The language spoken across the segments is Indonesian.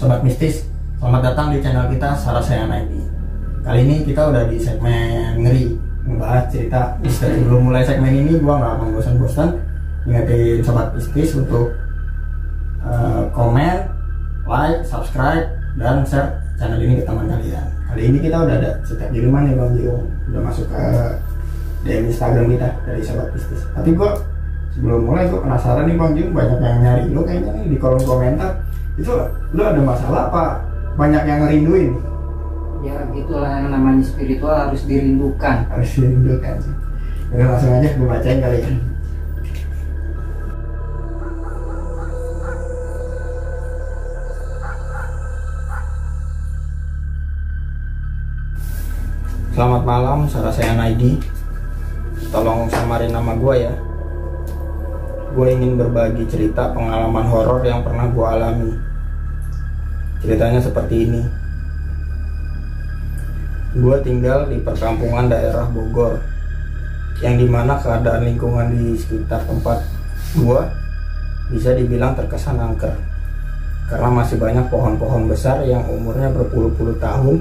Sobat Mistis, selamat datang di channel kita Sarasayana ID. Kali ini kita udah di segmen ngeri, membahas cerita misteri. Sebelum mulai segmen ini, gua nggak akan bosan-bosan ingetin Sobat Mistis untuk komen, like, subscribe, dan share channel ini ke teman kalian. Kali ini kita udah ada cerita kiriman nih Bang Jiung, udah masuk ke DM Instagram kita dari Sobat Mistis. Tapi gua sebelum mulai gue penasaran nih Bang Jiung, banyak yang nyari lu kayaknya nih di kolom komentar. Itu lu ada masalah apa? Banyak yang ngerinduin. Ya gitulah, yang namanya spiritual harus dirindukan. Harus dirindukan sih. Udah langsung aja gue bacain kali ya. Selamat malam, Sarasayana ID. Tolong samarin nama gue ya. Gue ingin berbagi cerita pengalaman horor yang pernah gue alami. Ceritanya seperti ini. Gue tinggal di perkampungan daerah Bogor, yang dimana keadaan lingkungan di sekitar tempat gue bisa dibilang terkesan angker, karena masih banyak pohon-pohon besar yang umurnya berpuluh-puluh tahun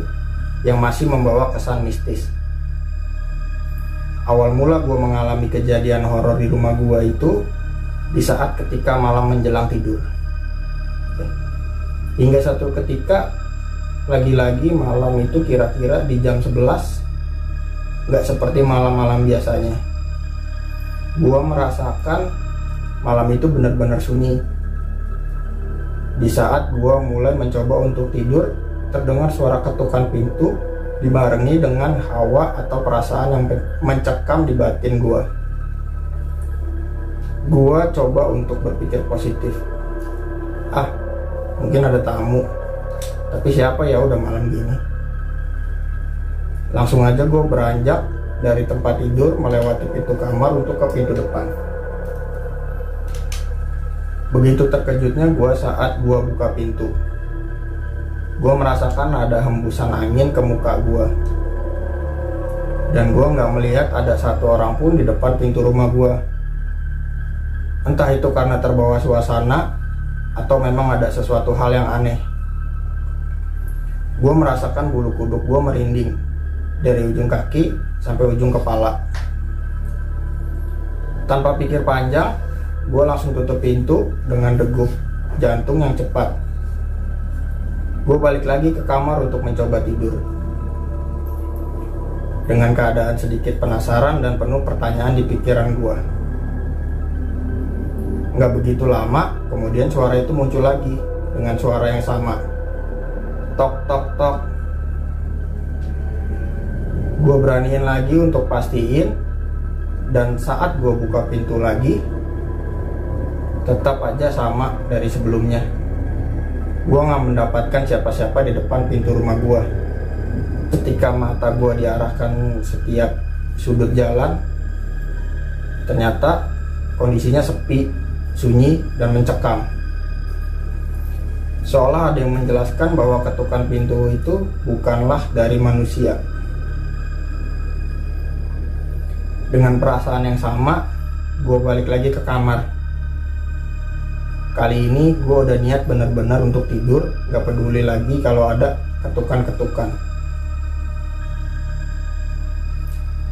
yang masih membawa kesan mistis. Awal mula gue mengalami kejadian horor di rumah gue itu di saat ketika malam menjelang tidur. Hingga satu ketika, lagi-lagi malam itu kira-kira di jam 11, nggak seperti malam-malam biasanya. Gua merasakan malam itu benar-benar sunyi. Di saat gua mulai mencoba untuk tidur, terdengar suara ketukan pintu dibarengi dengan hawa atau perasaan yang mencekam di batin gua. Gua coba untuk berpikir positif. Mungkin ada tamu, tapi siapa ya, udah malam gini. Langsung aja gue beranjak dari tempat tidur melewati pintu kamar untuk ke pintu depan. Begitu terkejutnya gue saat gue buka pintu. Gue merasakan ada hembusan angin ke muka gue, dan gue nggak melihat ada satu orang pun di depan pintu rumah gue. Entah itu karena terbawa suasana atau memang ada sesuatu hal yang aneh. Gue merasakan bulu kuduk gue merinding dari ujung kaki sampai ujung kepala. Tanpa pikir panjang, gue langsung tutup pintu dengan degup jantung yang cepat. Gue balik lagi ke kamar untuk mencoba tidur, dengan keadaan sedikit penasaran dan penuh pertanyaan di pikiran gue. Nggak begitu lama, kemudian suara itu muncul lagi dengan suara yang sama. Tok, tok, tok. Gue beraniin lagi untuk pastiin, dan saat gue buka pintu lagi, tetap aja sama dari sebelumnya. Gue nggak mendapatkan siapa-siapa di depan pintu rumah gue. Ketika mata gue diarahkan setiap sudut jalan, ternyata kondisinya sepi, sunyi, dan mencekam. Seolah ada yang menjelaskan bahwa ketukan pintu itu bukanlah dari manusia. Dengan perasaan yang sama, gue balik lagi ke kamar. Kali ini gue udah niat benar-benar untuk tidur, gak peduli lagi kalau ada ketukan-ketukan.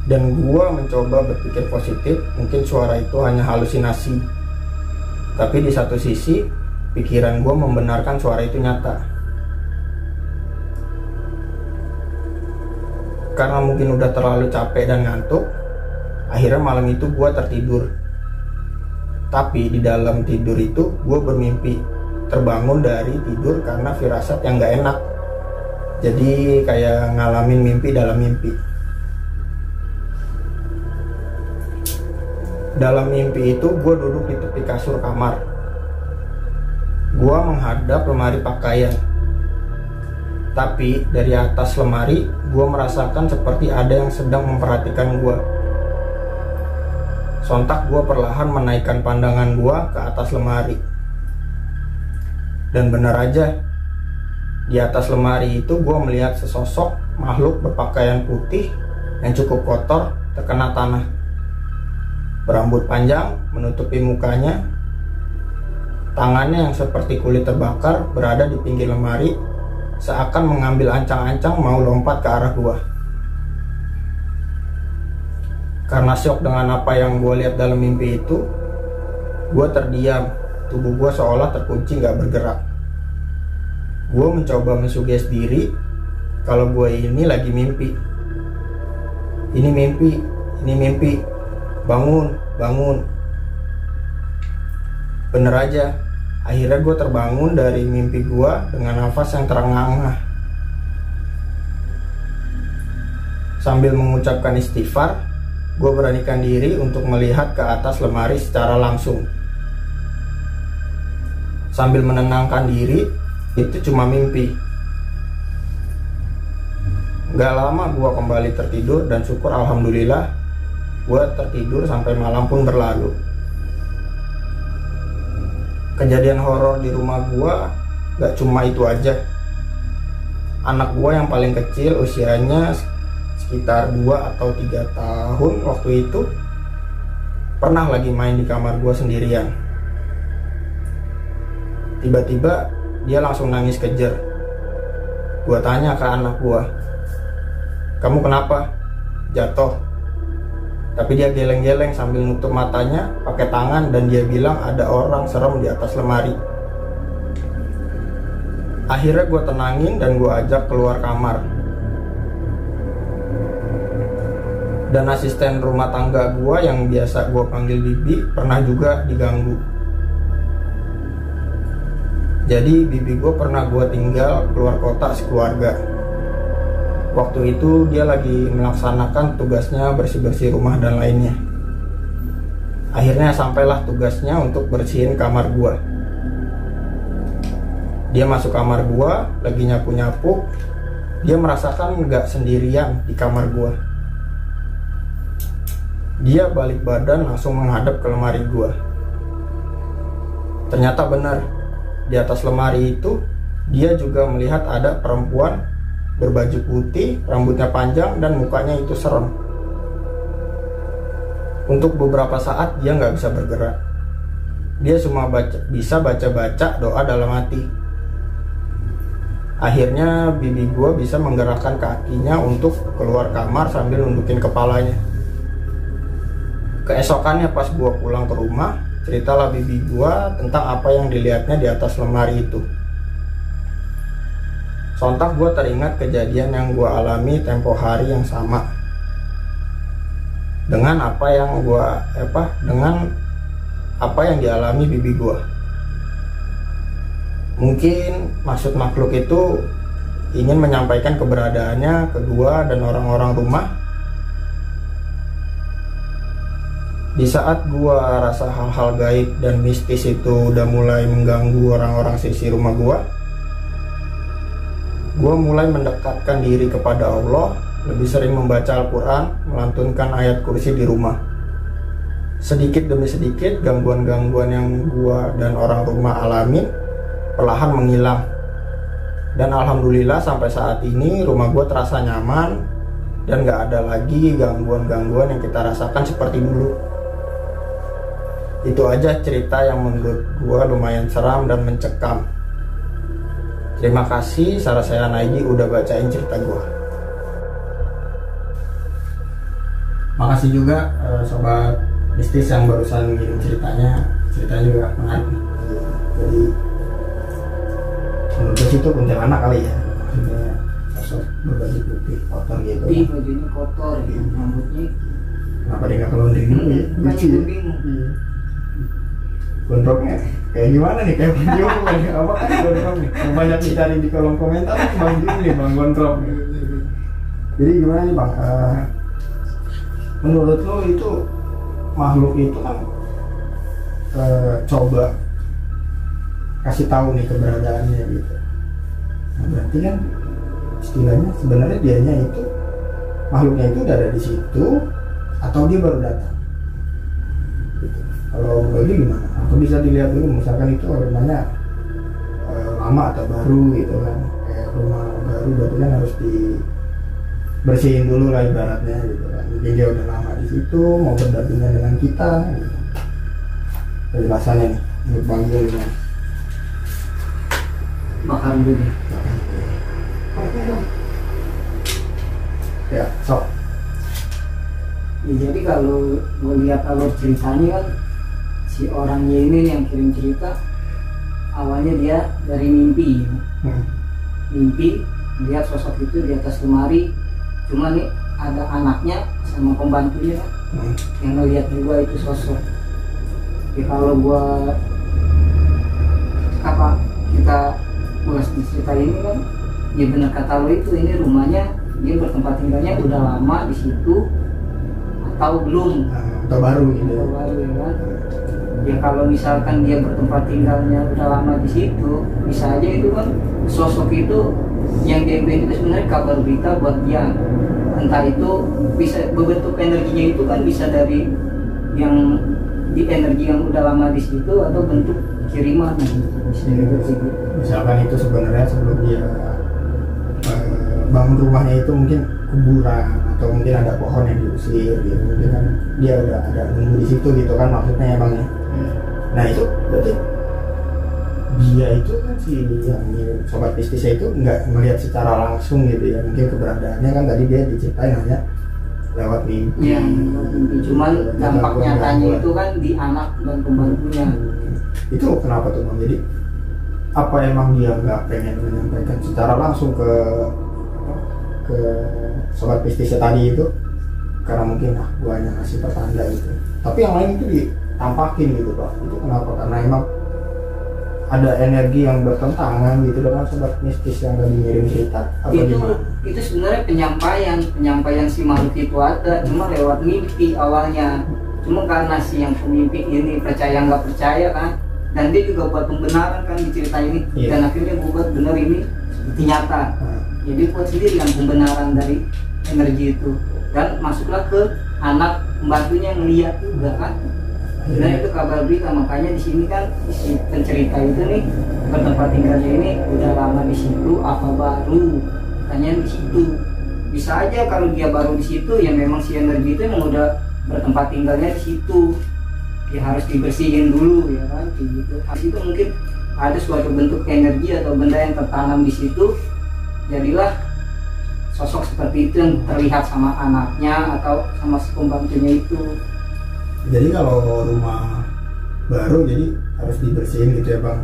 Dan gue mencoba berpikir positif, mungkin suara itu hanya halusinasi. Tapi di satu sisi, pikiran gue membenarkan suara itu nyata. Karena mungkin udah terlalu capek dan ngantuk, akhirnya malam itu gue tertidur. Tapi di dalam tidur itu gue bermimpi, terbangun dari tidur karena firasat yang gak enak. Jadi kayak ngalamin mimpi dalam mimpi. Dalam mimpi itu gue duduk di tepi kasur kamar. Gue menghadap lemari pakaian. Tapi dari atas lemari gue merasakan seperti ada yang sedang memperhatikan gue. Sontak gue perlahan menaikkan pandangan gue ke atas lemari. Dan benar aja, di atas lemari itu gue melihat sesosok makhluk berpakaian putih yang cukup kotor terkena tanah. Berambut panjang menutupi mukanya, Tangannya yang seperti kulit terbakar berada di pinggir lemari, seakan mengambil ancang-ancang mau lompat ke arah gua. Karena syok dengan apa yang gua lihat dalam mimpi itu, gua terdiam. Tubuh gua seolah terkunci gak bergerak. Gua mencoba mensugesti diri kalau gua ini lagi mimpi. Ini mimpi. Bangun. Bener aja. Akhirnya gue terbangun dari mimpi gue dengan nafas yang terengah-engah. Sambil mengucapkan istighfar, gue beranikan diri untuk melihat ke atas lemari secara langsung. Sambil menenangkan diri, itu cuma mimpi. Gak lama gue kembali tertidur dan syukur alhamdulillah gue tertidur sampai malam pun berlalu. Kejadian horor di rumah gua gak cuma itu aja. Anak gua yang paling kecil usianya sekitar 2 atau 3 tahun waktu itu pernah lagi main di kamar gua sendirian. Tiba-tiba dia langsung nangis kejer. Gua tanya ke anak gua, "Kamu kenapa?" "Jatuh." Tapi dia geleng-geleng sambil nutup matanya pakai tangan dan dia bilang ada orang serem di atas lemari. Akhirnya gue tenangin dan gue ajak keluar kamar. Dan asisten rumah tangga gue yang biasa gue panggil Bibi pernah juga diganggu. Jadi Bibi gue pernah gue tinggal keluar kota sekeluarga. Waktu itu dia lagi melaksanakan tugasnya bersih-bersih rumah dan lainnya. Akhirnya sampailah tugasnya untuk bersihin kamar gua. Dia masuk kamar gua, lagi nyapu-nyapu. Dia merasakan nggak sendirian di kamar gua. Dia balik badan langsung menghadap ke lemari gua. Ternyata benar, di atas lemari itu dia juga melihat ada perempuan berbaju putih, rambutnya panjang, dan mukanya itu serem. Untuk beberapa saat dia nggak bisa bergerak. Dia cuma bisa baca-baca doa dalam hati. Akhirnya bibi gua bisa menggerakkan kakinya untuk keluar kamar sambil nundukin kepalanya. Keesokannya pas gua pulang ke rumah, ceritalah bibi gua tentang apa yang dilihatnya di atas lemari itu. Sontak gue teringat kejadian yang gue alami tempo hari yang sama dengan apa yang dialami bibi gue. Mungkin maksud makhluk itu ingin menyampaikan keberadaannya ke gue dan orang-orang rumah. Di saat gue rasa hal-hal gaib dan mistis itu udah mulai mengganggu orang-orang sisi rumah gue mulai mendekatkan diri kepada Allah, lebih sering membaca Al-Quran, melantunkan ayat kursi di rumah. Sedikit demi sedikit, gangguan-gangguan yang gua dan orang rumah alamin perlahan menghilang. Dan alhamdulillah sampai saat ini rumah gua terasa nyaman dan gak ada lagi gangguan-gangguan yang kita rasakan seperti dulu. Itu aja cerita yang menurut gua lumayan seram dan mencekam. Terima kasih Sarasaya Naidi udah bacain cerita gua. Makasih juga sobat mistis yang barusan ngirim ceritanya juga menarik nih. Jadi menurut gue itu kuntilanak kali ya, maksudnya sosok berbaju putih kotor gitu. Iya, bajunya kotor, ya. Rambutnya. Kenapa dia nggak kelonding dulu ya? Lucu ya. Gondrongnya kayak gimana nih, kayak Bang Jum apa kan gondrong nih, banyak dicari di kolom komentar Bang Jum nih, Bang Gondrong. Jadi gimana nih Bang, menurut lo itu makhluk itu kan coba kasih tahu nih keberadaannya gitu. Nah, berarti kan istilahnya sebenarnya dianya itu, makhluknya itu udah ada di situ atau dia baru datang gitu. Kalau bagi gimana? Atau bisa dilihat dulu misalkan itu rumahnya lama atau baru gitu kan. Kayak rumah baru berarti kan harus dibersihin dulu lah ibaratnya gitu kan. Mungkin dia udah lama di situ, mau berdampingan dengan kita gitu. Penjelasannya nih menurut Bang Jul gimana? bakar dulu. Ya, sok. Ya, jadi kalau gue lihat alur ceritanya kan si orangnya ini yang kirim cerita awalnya dia dari mimpi ya. Mimpi lihat sosok itu di atas lemari, cuma nih ada anaknya sama pembantunya yang ngelihat juga itu sosok. Ya kalau gua apa kita ulas di cerita ini kan ya benar kata lo itu, ini rumahnya dia bertempat tinggalnya udah lama di situ atau belum atau baru gitu. atau baru ya kan. Ya kalau misalkan dia bertempat tinggalnya udah lama di situ, bisa aja itu kan sosok itu yang dia bilang itu sebenarnya kabar berita buat dia. Entah itu bisa berbentuk energinya itu kan bisa dari yang di energi yang udah lama di situ atau bentuk kiriman gitu. Misalkan itu sebenarnya sebelum dia bangun rumahnya itu mungkin kuburan atau mungkin ada pohon yang diusir gitu, mungkin kan dia udah ada nunggu di situ gitu kan maksudnya ya bang ya. Nah itu berarti dia itu kan si yang sobat mistisnya itu nggak melihat secara langsung gitu ya, mungkin keberadaannya kan tadi dia diceritain hanya lewat mimpi. Iya, mimpi. Cuman dampak nyatanya itu kan di anak dan pembantunya. Itu kenapa tuh bang? Jadi apa emang dia nggak pengen menyampaikan secara langsung ke sobat mistisnya tadi itu karena mungkin gua hanya ngasih pertanda gitu, tapi yang lain itu ditampakin gitu pak? Itu kenapa? Karena emang ada energi yang bertentangan gitu dengan sobat mistis yang tadi ngirim cerita apa gimana? Itu sebenarnya penyampaian si makhluk itu ada, cuma lewat mimpi awalnya. Cuma karena si yang pemimpi ini percaya nggak percaya kan, dan dia juga buat pembenaran kan di cerita ini. Dan akhirnya gue buat bener ini seperti nyata. Jadi buat sendiri yang pembenaran dari energi itu, dan masuklah ke anak pembantunya ngeliat juga kan. Sebenarnya itu kabar berita, makanya di sini kan si pencerita itu nih bertempat tinggalnya ini udah lama di situ apa baru, katanya di situ. Bisa aja kalau dia baru di situ ya memang si energi itu emang udah bertempat tinggalnya di situ. Ya harus dibersihin dulu ya kan kayak gitu. Di situ mungkin ada suatu bentuk energi atau benda yang tertanam di situ. Jadilah sosok seperti itu yang terlihat sama anaknya atau sama si pembantunya itu. Jadi kalau rumah baru jadi harus dibersihin gitu ya bang,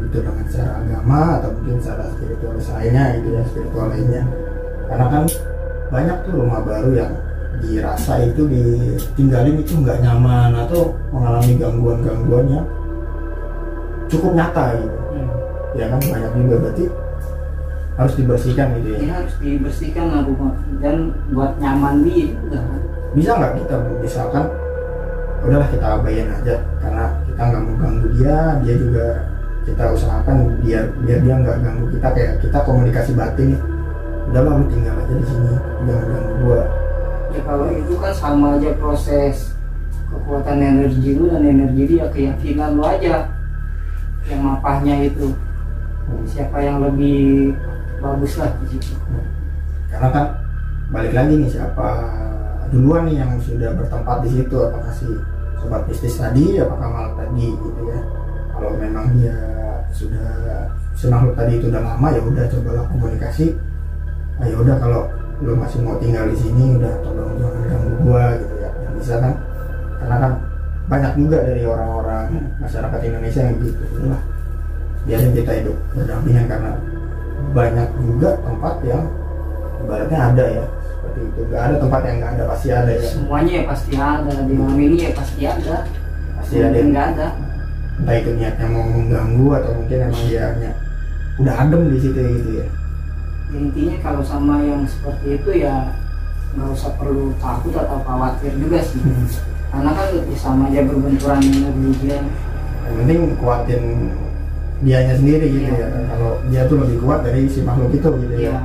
itu dengan cara agama atau mungkin cara spiritualis lainnya gitu ya, spiritual lainnya. Karena kan banyak tuh rumah baru yang dirasa itu ditinggalin itu nggak nyaman atau mengalami gangguan-gangguan yang cukup nyata gitu. Ya kan banyak juga, berarti harus dibersihkan gitu ya. Ya harus dibersihkan lah rumah dan buat nyaman dia juga. Bisa nggak kita misalkan udahlah kita abain aja karena kita nggak mau ganggu dia juga kita usahakan biar dia nggak ganggu kita, kayak kita komunikasi batin nih, udahlah lu tinggal aja di sini jangan ganggu gua. Ya kalau itu kan sama aja proses kekuatan energi lu dan energi dia, keyakinan lu aja yang mapahnya itu siapa yang lebih bagus lah di situ. Karena kan balik lagi nih siapa duluan nih yang sudah bertempat di situ, apakah si sobat mistis tadi apakah makhluk tadi gitu ya. Kalau memang dia sudah si makhluk tadi itu udah lama ya udah cobalah komunikasi. Ya udah kalau lu masih mau tinggal di sini udah tolong jangan ganggu gua gitu ya. Yang bisa kan, karena kan banyak juga dari orang-orang masyarakat Indonesia yang gitu lah. Biarin kita hidup berdampingan karena banyak juga tempat yang ibaratnya ada ya seperti itu. Gak ada tempat yang nggak ada, pasti ada ya. Semuanya ya pasti ada di malam ini ya pasti ada. Pasti ada yang nggak ada. Entah itu niatnya mau mengganggu atau mungkin emang dia udah adem di situ gitu ya. Intinya kalau sama yang seperti itu ya nggak usah perlu takut atau khawatir juga sih. Karena kan sama aja berbenturan energi dia. Yang penting kuatin dianya sendiri gitu ya. Kalau dia tuh lebih kuat dari si makhluk itu gitu ya.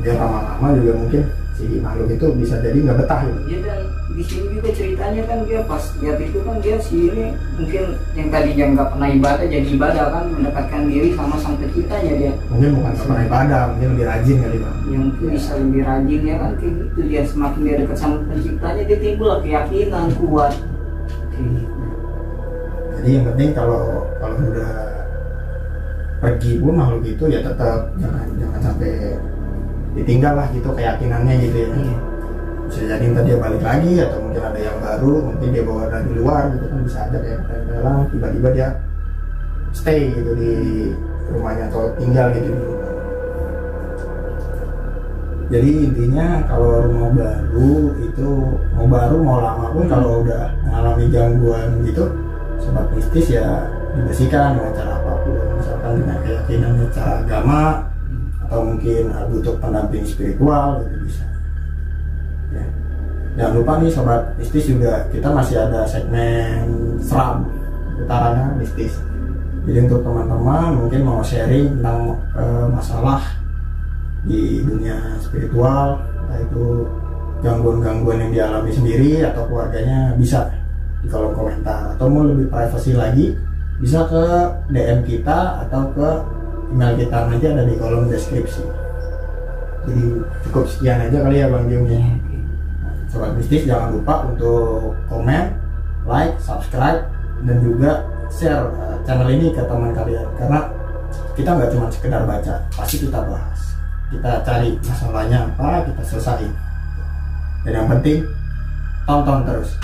Dia lama-lama juga mungkin si makhluk itu bisa jadi nggak betah gitu. Iya, dan di sini juga ceritanya kan dia pas lihat itu kan dia si ini mungkin yang tadinya nggak pernah ibadah jadi ibadah kan, mendekatkan diri sama sang penciptanya dia. Mungkin bukan nggak pernah ibadah, mungkin lebih rajin kali bang. Yang bisa lebih rajin ya kan kayak gitu, dia semakin dia dekat sama penciptanya dia timbul keyakinan kuat. Kayak gitu. Jadi yang penting kalau udah pergi pun makhluk itu ya tetap jangan sampai ditinggal lah gitu keyakinannya gitu ya. Bisa jadi ntar dia balik lagi atau mungkin ada yang baru, mungkin dia bawa dari luar gitu kan, bisa aja kayak dari dalam tiba-tiba dia stay gitu di rumahnya atau tinggal gitu di rumah. Jadi intinya kalau rumah baru itu mau baru mau lama pun kalau udah mengalami gangguan gitu sobat mistis ya dibersihkan dengan cara apapun, misalkan dengan keyakinan cara agama atau mungkin butuh pendamping spiritual gitu bisa ya. Jangan lupa nih sobat mistis juga kita masih ada segmen seram utaranya mistis. Jadi untuk teman-teman mungkin mau sharing tentang masalah di dunia spiritual, entah itu gangguan-gangguan yang dialami sendiri atau keluarganya, bisa di kolom komentar. Atau mau lebih privasi lagi bisa ke DM kita atau ke email kita, nanti ada di kolom deskripsi. Jadi cukup sekian aja kali ya Bang Giung ya. Sobat mistis jangan lupa untuk komen, like, subscribe, dan juga share channel ini ke teman kalian, karena kita nggak cuma sekedar baca, pasti kita bahas, kita cari masalahnya apa, kita selesaiin, dan yang penting tonton terus.